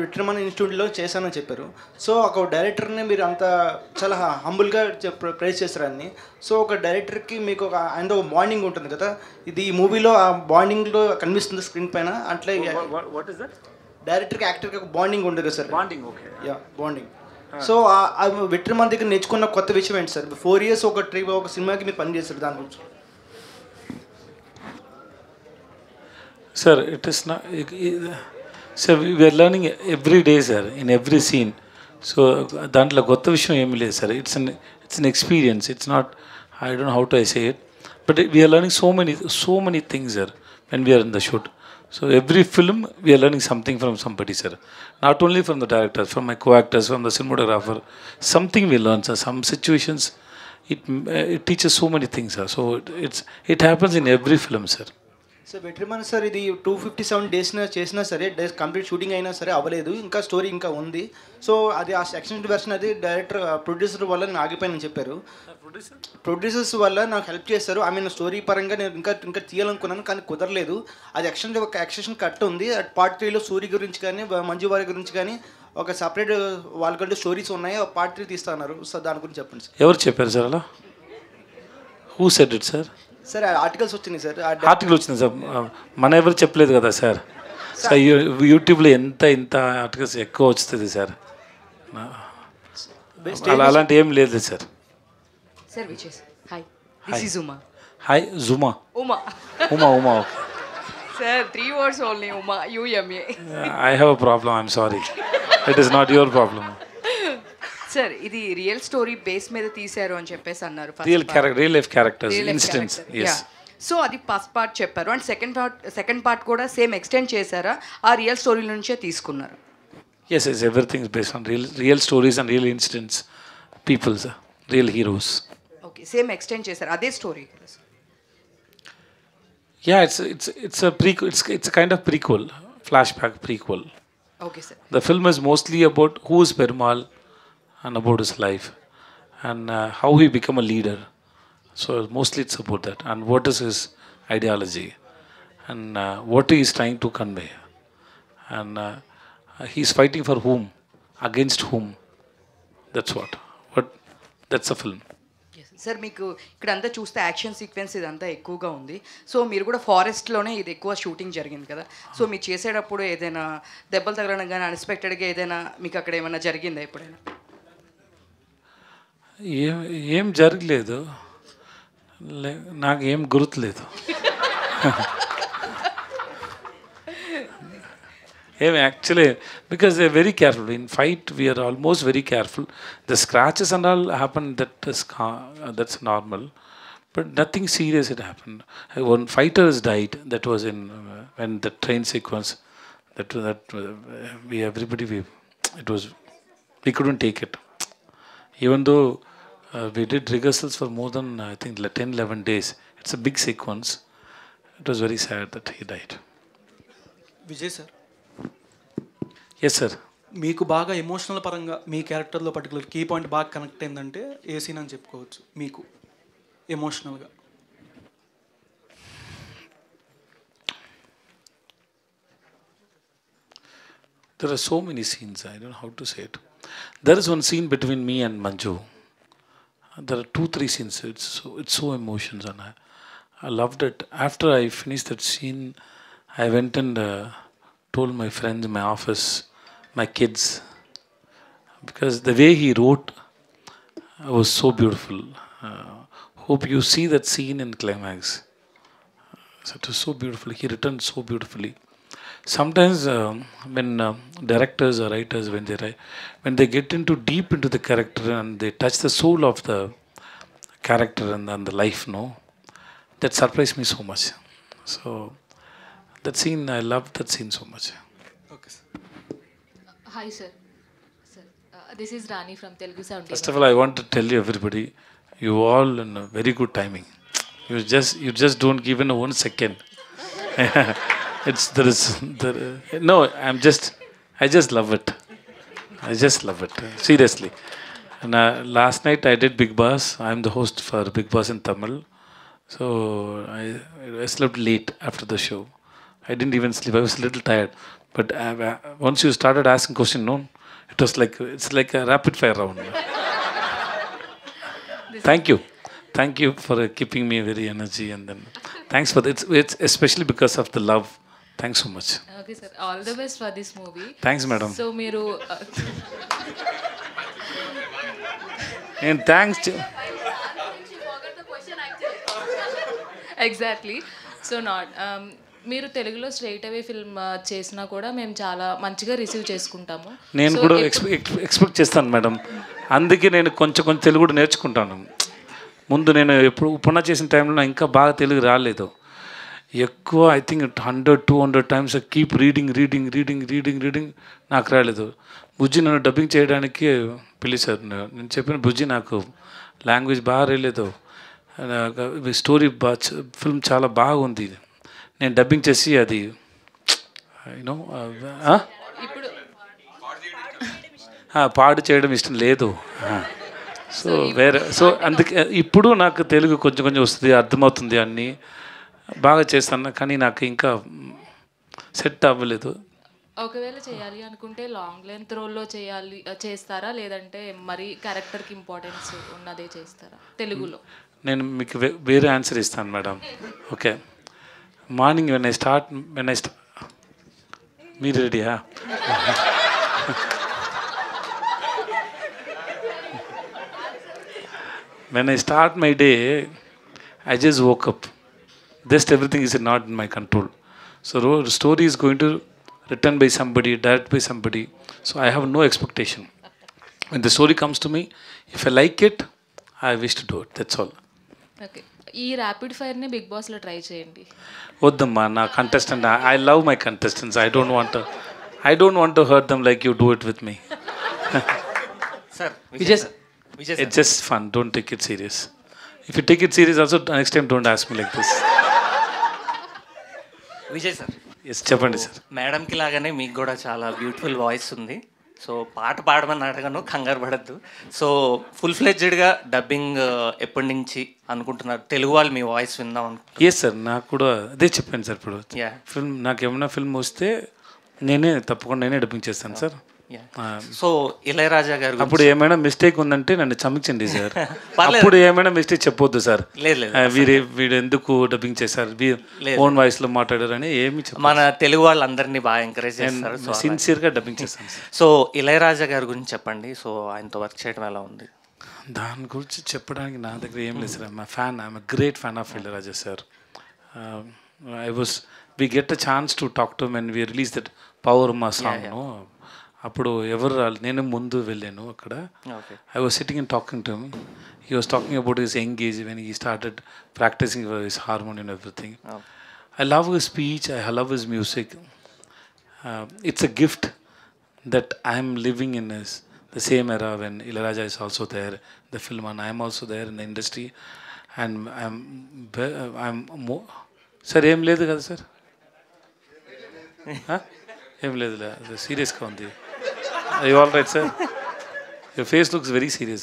[SPEAKER 14] విట్రమన్ ఇన్స్టిట్యూట్లో చేశానని చెప్పారు. సో ఒక డైరెక్టర్ని మీరు అంత చాలా హంబుల్గా ప్రైజ్ చేస్తారని. సో ఒక డైరెక్టర్కి మీకు ఒక ఆయన ఒక బాండింగ్ ఉంటుంది కదా, ఇది ఈ మూవీలో ఆ బాండింగ్లో కనిపిస్తుంది స్క్రీన్ పైన. అట్లే డైరెక్టర్కి యాక్టర్కి ఒక బాండింగ్ ఉంటుంది కదా sir. Bonding okay yeah bonding. So Vetrimaaran దగ్గర నేర్చుకున్న కొత్త విషయం ఏంటి సార్? 4 years ఒక సినిమాకి మీరు పనిచేస్తారు దాని గురించి.
[SPEAKER 3] Sir it is not sir we are learning every day sir in every scene. So దాంట్లో కొత్త విషయం ఏమీ లేదు sir. It's an experience. It's not I don't know how to I say it but we are learning so many things sir when we are in the shoot. So every film we are learning something from somebody, sir. Not only from the director, from my co-actors, from the cinematographer. Something we learn, sir. Some situations, it teaches so many things, sir. So it happens in every film, sir.
[SPEAKER 14] Sir Vetrimaaran sir ఇది 257 days చేసినా సరే complete shooting అయినా సరే అవ్వలేదు, ఇంకా story ఇంకా ఉంది. So అది ఆ ఎక్స్టెండెడ్ వెర్షన్ అది డైరెక్టర్ ప్రొడ్యూసర్ వల్ల నేను ఆగిపోయానని చెప్పారు. ప్రొడ్యూసర్స్ వల్ల నాకు హెల్ప్ చేస్తారు. ఐ మీన్ స్టోరీ పరంగా నేను ఇంకా తీయాలనుకున్నాను కానీ కుదరలేదు. అది ఎక్స్టెన్షన్ కట్ ఉంది. పార్ట్ 3లో సూరి గురించి కానీ మంజు వారి గురించి కానీ ఒక సపరేట్ వాళ్ళకంటే స్టోరీస్ ఉన్నాయి. పార్ట్ 3 తీస్తున్నారు. సో దాని గురించి చెప్పండి సార్.
[SPEAKER 3] ఎవరు చెప్పారు సార్ అలా? Who said it sir?
[SPEAKER 14] Sir articles వచ్చినాయి సార్.
[SPEAKER 3] ఆర్టికల్ వచ్చింది సార్. మన ఎవరు చెప్పలేదు కదా సార్. సార్ యూట్యూబ్లో ఇంత ఆర్టికల్స్ ఎక్కువ వస్తుంది సార్. అలాంటి ఏం లేదు sir.
[SPEAKER 15] Sir Vijay hi this is Uma.
[SPEAKER 3] Hi Juma.
[SPEAKER 15] Uma
[SPEAKER 3] okay
[SPEAKER 15] sir 3 words only Uma UMA.
[SPEAKER 3] I have a problem. I'm sorry. It is not your problem.
[SPEAKER 15] Sir ఇది రియల్ స్టోరీ బేస్ మీద తీశారు అని చెప్పేసి అన్నారు.
[SPEAKER 3] Real life characters incidents. yes.
[SPEAKER 15] So అది first part చెప్పారు and second part కూడా same extend చేశారా ఆ రియల్ స్టోరీ నుంచే తీసుకున్నారు?
[SPEAKER 3] yes everything is based on real stories and real incidents, people, real heroes.
[SPEAKER 15] Okay same extend చేశారు అదే story?
[SPEAKER 3] yeah it's a prequel. It's a kind of prequel, flashback prequel.
[SPEAKER 15] okay sir.
[SPEAKER 3] The film is mostly about who is Perumal and about his life and how he become a leader. So mostly it's about that and what is his ideology and what he is trying to convey and he is fighting for whom, against whom. That's the film.
[SPEAKER 15] Sir మీకు ఇక్కడ అంతా చూస్తే action sequence ఇదంతా ఎక్కువగా ఉంది. So మీరు కూడా ఫారెస్ట్లోనే ఇది ఎక్కువ షూటింగ్ జరిగింది కదా. సో మీరు చేసేటప్పుడు ఏదైనా దెబ్బలు తగలడం కానీ అన్ఎక్స్పెక్టెడ్గా ఏదైనా మీకు అక్కడ ఏమైనా జరిగిందా ఎప్పుడైనా?
[SPEAKER 3] ఏం జరగలేదు, నాకు ఏం గుర్తులేదు. Actually, because they're very careful. In fight, we are almost very careful. The scratches and all happen, that's normal. But nothing serious had happened. One fighter has died. That was in when the train sequence. We couldn't take it. Even though we did rehearsals for more than I think 10-11 days. It's a big sequence. It was very sad that he died.
[SPEAKER 16] Vijay sir,
[SPEAKER 3] Yes, sir.
[SPEAKER 16] మీకు బాగా emotional పరంగా మీ క్యారెక్టర్లో particular key point బాగా connect అయిందంటే ఏ scene అని చెప్పుకోవచ్చు మీకు ఎమోషనల్గా?
[SPEAKER 3] There are so many scenes, I don't know how to say it. There is one scene between me and Manju. There are 2-3 scenes. It's so emotions, and I loved it. After I finished that scene, I went and told my friends, my office, my kids, because the way he wrote was so beautiful. Hope you see that scene in climax. So it was so beautiful. He written so beautifully. Sometimes when directors or writers, when they get into deep into the character and they touch the soul of the character and the life, that surprised me so much. So that scene, I loved that scene so much.
[SPEAKER 16] Okay, sir.
[SPEAKER 17] Hi, sir. This is Rani from Telugu Sound.
[SPEAKER 3] First of all, I want to tell you everybody, you all in a very good timing. You just don't give in 1 second. I just love it. I just love it. Seriously. And last night I did Big Boss. I'm the host for Big Boss in Tamil. So I slept late after the show. I didn't even sleep. I was a little tired. But once you started asking questions, it was it's like a rapid fire round. Thank you. Thank you for keeping me very energy, and then thanks for that. It's especially because of the love. Thanks so much.
[SPEAKER 17] Okay, sir. All the best for this movie.
[SPEAKER 3] Thanks, madam.
[SPEAKER 17] So, మీరు
[SPEAKER 3] And thanks to
[SPEAKER 17] exactly. So మీరు తెలుగులో straight అవే film చేసినా కూడా మేము చాలా మంచిగా receive చేసుకుంటాము.
[SPEAKER 3] నేను కూడా ఎక్స్పెక్ట్ చేస్తాను మేడం. అందుకే నేను కొంచెం తెలుగు కూడా నేర్చుకుంటాను. ముందు నేను ఎప్పుడు ఉపన్నా చేసిన టైంలో ఇంకా బాగా తెలుగు రాలేదు. ఎక్కువ I think 100-200 times keep reading నాకు రాలేదు. బుజ్జి నన్ను డబ్బింగ్ చేయడానికి పిలిచారు. నేను చెప్పిన బుజ్జి నాకు లాంగ్వేజ్ బాగా రాలేదు, స్టోరీ ఫిల్మ్ చాలా బాగుంది, నేను డబ్బింగ్ చేసి అది పాడు చేయడం ఇష్టం లేదు. సో అందుకే ఇప్పుడు నాకు తెలుగు కొంచెం వస్తుంది, అర్థమవుతుంది, అన్నీ బాగా చేస్తాను. కానీ నాకు ఇంకా సెట్ అవ్వలేదు.
[SPEAKER 17] ఒకవేళ చేయాలి అనుకుంటే లాంగ్ లెంత్ రోల్లో చేస్తారా, లేదంటే మరి క్యారెక్టర్కి ఇంపార్టెన్స్ ఉన్నదే చేస్తారా తెలుగులో?
[SPEAKER 3] నేను మీకు వేరే ఆన్సర్ ఇస్తాను madam. Okay, morning when I start మీరు రెడీయా? When I start my day, I just woke up. Just everything is not in my control. So the story is going to written by somebody, directed by somebody. So I have no expectation. When the story comes to me, if I like it, I wish to do it. That's all.
[SPEAKER 17] Okay, ఈ rapid ఫైర్ని big బాస్లో try చేయండి.
[SPEAKER 3] వద్దమ్మా, నా contestant, I love my contestants. I don't want to hurt them like you do it with me.
[SPEAKER 18] Sir, Vijay sir.
[SPEAKER 3] It's just fun. Don't take it serious. If you take it serious also, next time don't ask me like this.
[SPEAKER 18] Vijay sir,
[SPEAKER 3] yes చెప్పండి sir.
[SPEAKER 18] మేడంకి లాగానే మీకు కూడా చాలా beautiful voice ఉంది. So పాట పాడమని అడగను, కంగారు పడద్దు. సో ఫుల్ ఫ్లెడ్జ్డ్గా డబ్బింగ్ ఎప్పటి నుంచి అనుకుంటున్నారు? తెలుగు వాళ్ళు మీ వాయిస్ విందాం అనుకుంటున్నారు?
[SPEAKER 3] ఎస్ సార్, నాకు కూడా అదే చెప్పాను సార్. ఇప్పుడు ఫిల్మ్ నాకు ఏమైనా ఫిల్మ్ వస్తే తప్పకుండా నేనే డబ్బింగ్ చేస్తాను సార్.
[SPEAKER 18] సో ఇళయరాజా గారు
[SPEAKER 3] అప్పుడు ఏమైనా మిస్టేక్ ఉందంటే నన్ను క్షమించండి సార్. అప్పుడు ఏమైనా మిస్టేక్ చెప్పొద్దు సార్. వీడు ఎందుకు డబ్బింగ్ చేశారు, ఓన్ వాయిస్ లో మాట్లాడారని ఏమి
[SPEAKER 18] మన తెలుగు వాళ్ళందరినీ బాగా ఎంకరేజ్ చేస్తారు.
[SPEAKER 3] సిన్సియర్గా డబ్బింగ్ చేస్తాను సార్.
[SPEAKER 18] సో ఇళయరాజా గారి గురించి చెప్పండి. సో ఆయనతో వర్క్ చేయడం ఎలా ఉంది?
[SPEAKER 3] దాని గురించి చెప్పడానికి నా దగ్గర ఏం లేదు sir. I'm great fan of Ilaiyaraaja sir. we get a chance to talk to him when we released that పౌర్మ సాంగ్ను అప్పుడు ఎవరు రాలేదు, నేను ముందు వెళ్ళాను అక్కడ. I was sitting and talking to him. He was talking about his young age when he started practicing his harmony and everything. I love his speech, I love his music. It's a gift that I am living in the same era when Ilayaraja is also there, the film, and I am also there in the industry. And I'm more... Sir, ఏం లేదు కదా sir? ఏం లేదు, సీరియస్గా ఉంది. Are you all right, sir? Your face looks very serious.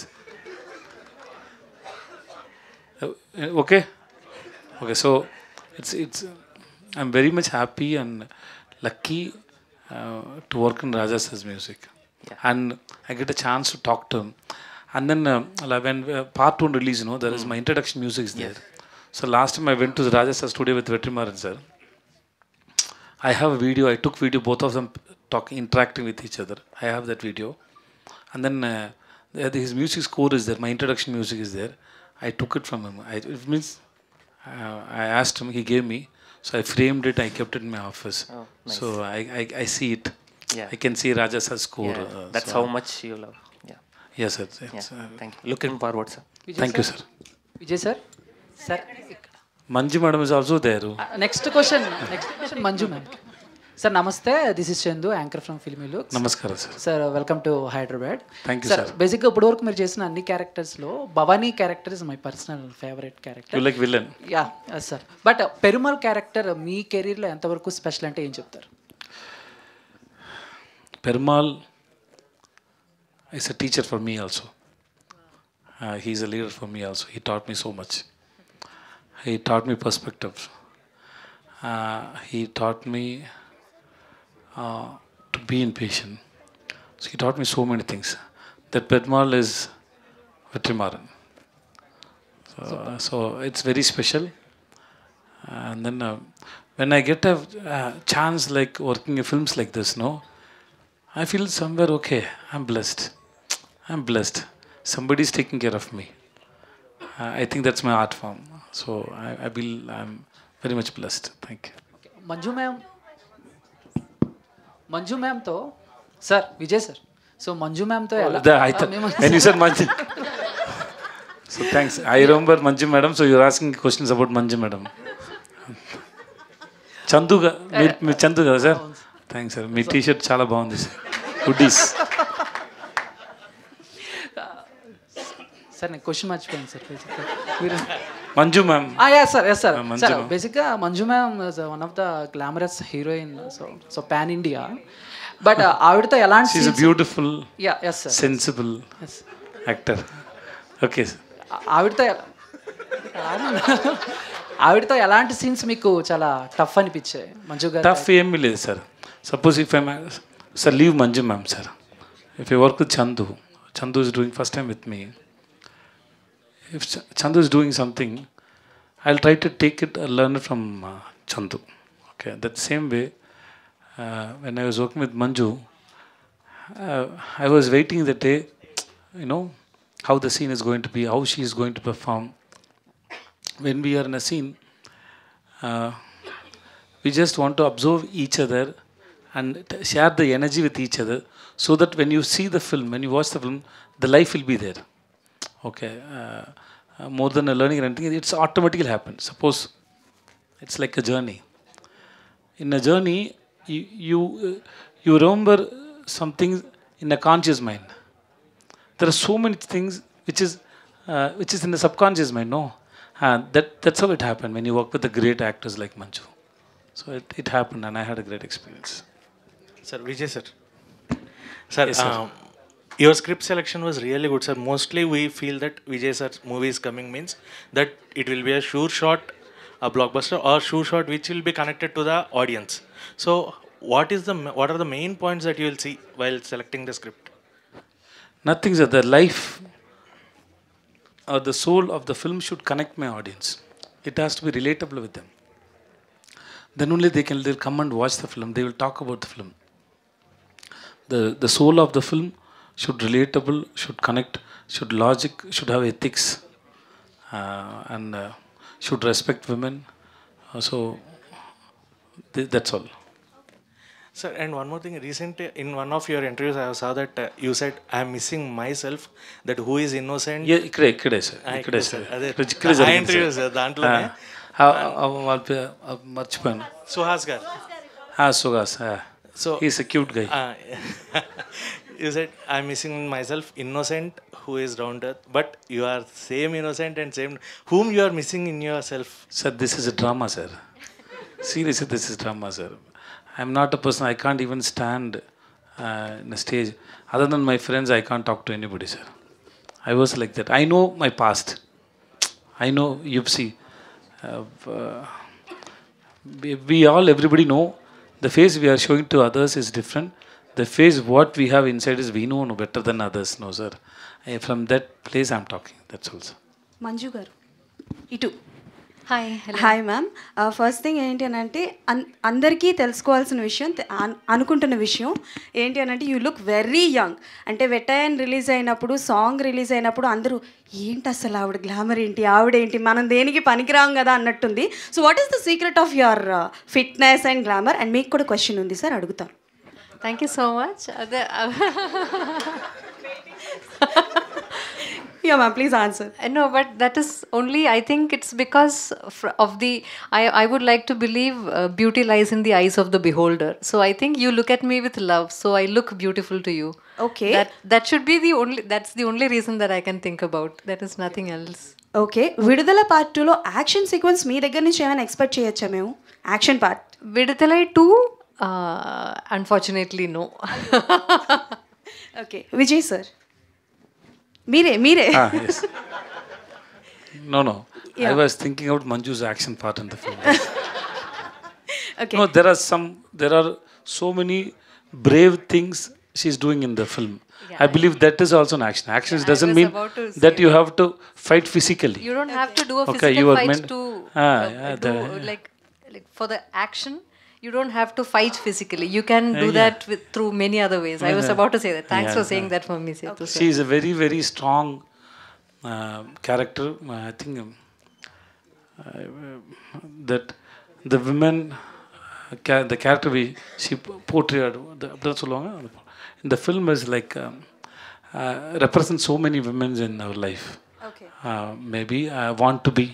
[SPEAKER 3] Okay? Okay, so it's I'm very much happy and lucky to work in Raja sir's music. And I get a chance to talk to him. And then when part 1 release, there is my introduction music is there. So last time I went to the Raja sir studio with Vetrimaran sir. I have a video, I took video, both of them talking, interacting with each other. I have that video. And then his music score is there, my introduction music is there. I took it from him. It means I asked him, he gave me. So I framed it, I kept it in my office.
[SPEAKER 18] Oh, nice.
[SPEAKER 3] So I see it. I can see Raja sir's score.
[SPEAKER 18] That's how much you love.
[SPEAKER 3] Yes, sir.
[SPEAKER 18] Thank you. Looking forward, sir.
[SPEAKER 3] Thank you, sir.
[SPEAKER 19] Vijay sir. Sir.
[SPEAKER 3] Manju madam is also there.
[SPEAKER 19] Next question, Manju ma'am. Sir, namaste. This is Chandu, anchor from Filmy Looks.
[SPEAKER 3] Namaskaram, sir.
[SPEAKER 19] Sir, welcome to Hyderabad.
[SPEAKER 3] Thank you,
[SPEAKER 19] sir.
[SPEAKER 3] sir.
[SPEAKER 19] Basically, ఇప్పటి వరకు మీరు చేసిన అన్ని క్యారెక్టర్స్లో Bhavani character is my personal favourite character.
[SPEAKER 3] You like villain?
[SPEAKER 19] Yeah sir. But Perumal character మీ కెరీర్లో ఎంతవరకు special అంటే ఏం చెప్తారు?
[SPEAKER 3] Perumal is a teacher for me also. He is a leader for me also. He taught me so much. He taught me perspective. He taught me to be impatient. So he taught me so many things. That Perumal is Vetrimaran. So it's very special. And then when I get a chance like working in films like this, I feel somewhere okay. I'm blessed. Somebody's taking care of me. I think that's my art form. So I feel I'm very much blessed. Thank you.
[SPEAKER 19] Manju మ్యామ్తో sir, Vijay sir, so Manju మ్యామ్తో
[SPEAKER 3] When you said Manju, so thanks. I remember Manju madam. So you're asking questions about Manju madam. Chandu మీరు చందు కదా sir? Thanks sir. మీ T shirt చాలా బాగుంది sir. Hoodies.
[SPEAKER 19] Sir నేను question మర్చిపోయాను sir. మీరు
[SPEAKER 3] Manju ma'am.
[SPEAKER 19] Yes sir. Sir బేసిక్గా Manju ma'am one of the glamorous heroine, so pan India. But ఆవిడతో ఎలాంటి
[SPEAKER 3] beautiful,
[SPEAKER 19] yes sir,
[SPEAKER 3] sensible actor. Okay sir.
[SPEAKER 19] ఆవిడతో ఎలాంటి సీన్స్ మీకు చాలా టఫ్ అనిపించాయి మంజు గారు?
[SPEAKER 3] టఫ్ ఏమీ లేదు sir. Suppose if I sir leave Manju ma'am sir. If I work with Chandu is doing first time with me. If Chandu is doing something, I'll try to take it or learn it from Chandu. Okay, that same way, when I was working with Manju, I was waiting that day, how the scene is going to be, how she is going to perform. When we are in a scene, we just want to observe each other and share the energy with each other, so that when you see the film, when you watch the film, the life will be there. Okay, more than a learning or anything, it's automatically happen. Suppose it's like a journey. In a journey, you remember something in a conscious mind. There are so many things which is in the subconscious mind. That's how it happened when you work with the great actors like Manju. So it happened, and I had a great experience.
[SPEAKER 20] Sir, Vijay sir. Sir, yes, sir. Your script selection was really good, sir. Mostly we feel that Vijay sir's movie is coming means that it will be a sure shot, a blockbuster, or sure shot which will be connected to the audience. So what are the main points that you will see while selecting the script?
[SPEAKER 3] Nothing, sir. The life or the soul of the film should connect my audience. It has to be relatable with them. Then only they'll come and watch the film. They will talk about the film. The soul of the film should relatable, should connect, should logic, should have ethics, and should respect women. So that's all.
[SPEAKER 20] Sir, and one more thing. Recently, in one of your interviews, I saw that you said, "I am missing myself." That who is innocent?
[SPEAKER 3] Yeah, ఇక్కడే sir.
[SPEAKER 20] అదే
[SPEAKER 3] ఇక్కడే
[SPEAKER 20] ఆ interview sir దాంట్లోనే
[SPEAKER 3] మర్చిపోయాను.
[SPEAKER 20] సుహాస్ గారు.
[SPEAKER 3] Suhas.
[SPEAKER 20] So
[SPEAKER 3] he's a cute guy.
[SPEAKER 20] You said, "I'm missing myself, innocent, who is round earth." But you are same innocent and same. Whom you are missing in yourself?
[SPEAKER 3] Sir, this is a drama, sir. Seriously, this is drama, sir. I'm not a person. I can't even stand in a stage. Other than my friends, I can't talk to anybody, sir. I was like that. I know my past. I know, you see, everybody know the face we are showing to others is different. The face what we have inside is we know better than others, no, sir. From that place I'm talking. That's all, sir.
[SPEAKER 21] Manju గారు ఇటు
[SPEAKER 22] hi
[SPEAKER 21] hi ma'am. First thing ఏంటి అని అంటే అందరికీ తెలుసుకోవాల్సిన విషయం అనుకుంటున్న విషయం ఏంటి అని అంటే యూ లుక్ వెరీ యంగ్. అంటే వెట్టయన్ రిలీజ్ అయినప్పుడు సాంగ్ రిలీజ్ అయినప్పుడు అందరూ ఏంటి అసలు ఆవిడ గ్లామర్ ఏంటి ఆవిడేంటి మనం దేనికి పనికిరాం కదా అన్నట్టుంది. So what is the secret of your fitness and glamour? And మీకు కూడా క్వశ్చన్ ఉంది సార్, అడుగుతాను.
[SPEAKER 2] Thank you so much.
[SPEAKER 21] Yeah, ma'am, please answer.
[SPEAKER 2] No, but that is only, I think it's because of the, I would like to believe beauty lies in the eyes of the beholder. So I think you look at me with love, so I look beautiful to you.
[SPEAKER 21] Okay.
[SPEAKER 2] That should be that's the only reason that I can think about. That is nothing else.
[SPEAKER 21] Okay, విడుదల part 2లో action sequence మీ దగ్గర నుంచి ఏమైనా expect చేయొచ్చా మేము? Action part
[SPEAKER 2] విడుదల 2 unfortunately no.
[SPEAKER 21] Okay, Vijay sir మీరే
[SPEAKER 3] Yes. No. Yeah. I was thinking about Manju's action part in the film.
[SPEAKER 21] Okay.
[SPEAKER 3] No, there are so many brave things she's doing in the film. Yeah, I believe that is also an action. Action doesn't mean that you have to fight physically.
[SPEAKER 2] You don't have to do a physical fight to do, like for the action. You don't have to fight physically. You can do that through many other ways. I was about to say that. Thanks for saying that for me, Setu.
[SPEAKER 3] She is a very, very strong character. I think that the women, the character she portrayed in the film is like represents so many women in our life.
[SPEAKER 21] Okay.
[SPEAKER 3] Maybe I want to be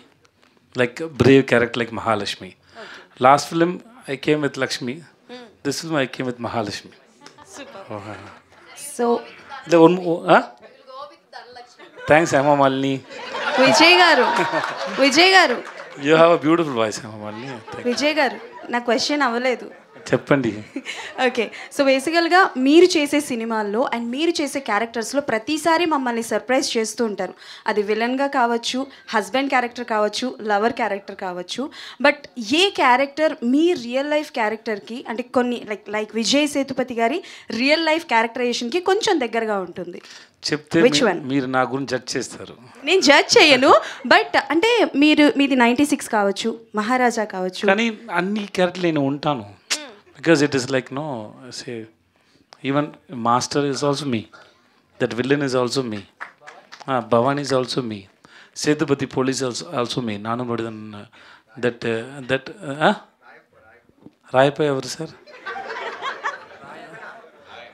[SPEAKER 3] like a brave character like Mahalakshmi. Okay. Last film I came with Lakshmi. This film I came with Mahalakshmi.
[SPEAKER 21] Super.
[SPEAKER 3] Oh,
[SPEAKER 21] So
[SPEAKER 3] the one, thanks, Emma Malini.
[SPEAKER 21] Vijay గారు
[SPEAKER 3] You have a beautiful voice, Emma Malini.
[SPEAKER 21] Vijay గారు నా question అవ్వలేదు.
[SPEAKER 3] చెప్పండి.
[SPEAKER 21] Okay, so బేసికల్గా మీరు చేసే సినిమాల్లో and మీరు చేసే క్యారెక్టర్స్లో ప్రతిసారి మమ్మల్ని సర్ప్రైజ్ చేస్తూ ఉంటారు. అది విలన్గా కావచ్చు, హస్బెండ్ క్యారెక్టర్ కావచ్చు, లవర్ క్యారెక్టర్ కావచ్చు. But A character me real life క్యారెక్టర్కి అంటే కొన్ని లైక్ విజయ్ సేతుపతి గారి రియల్ లైఫ్ క్యారెక్టరైజేషన్కి కొంచెం దగ్గరగా ఉంటుంది?
[SPEAKER 3] చెప్తే మీరు నా గురించి జడ్జ్ చేస్తారు.
[SPEAKER 21] నేను జడ్జ్ చేయను, బట్ అంటే మీది 96 కావచ్చు, మహారాజా కావచ్చు.
[SPEAKER 3] కానీ అన్ని క్యారెక్టర్లు నేను ఉంటాను. Because it is like, no, say, even Master is also me. That villain is also me. Bhavan is also me. Setupati police is also me. Nanu Badidan, that Raipa ever, sir?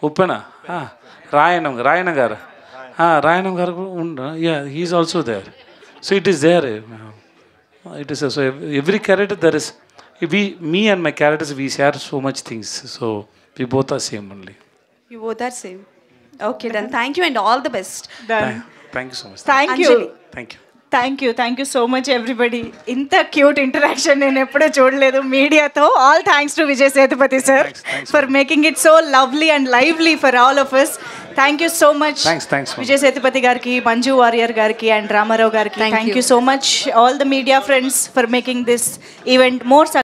[SPEAKER 3] Uppana? Rayanam Garu. Rayanam Garu, yeah, he is also there. So it is there. It is so every character there is. Me and my characters, we share so much things. So we both are same only.
[SPEAKER 21] You both are same. Okay, then thank you and all the best.
[SPEAKER 3] Thank you so much.
[SPEAKER 1] Thank you.
[SPEAKER 3] Thank you.
[SPEAKER 1] Thank you so much, everybody. ఇంత cute interaction నేను ఎప్పుడూ చూడలేదు మీడియాతో. All thanks to Vijay Sethupathi sir for making it so lovely and lively for all of us. Thank you so much Vijay Sethupathi గారికి, మంజు వారియర్ గారికి and Ramarao గారికి. Thank you so much all the media friends for making this event more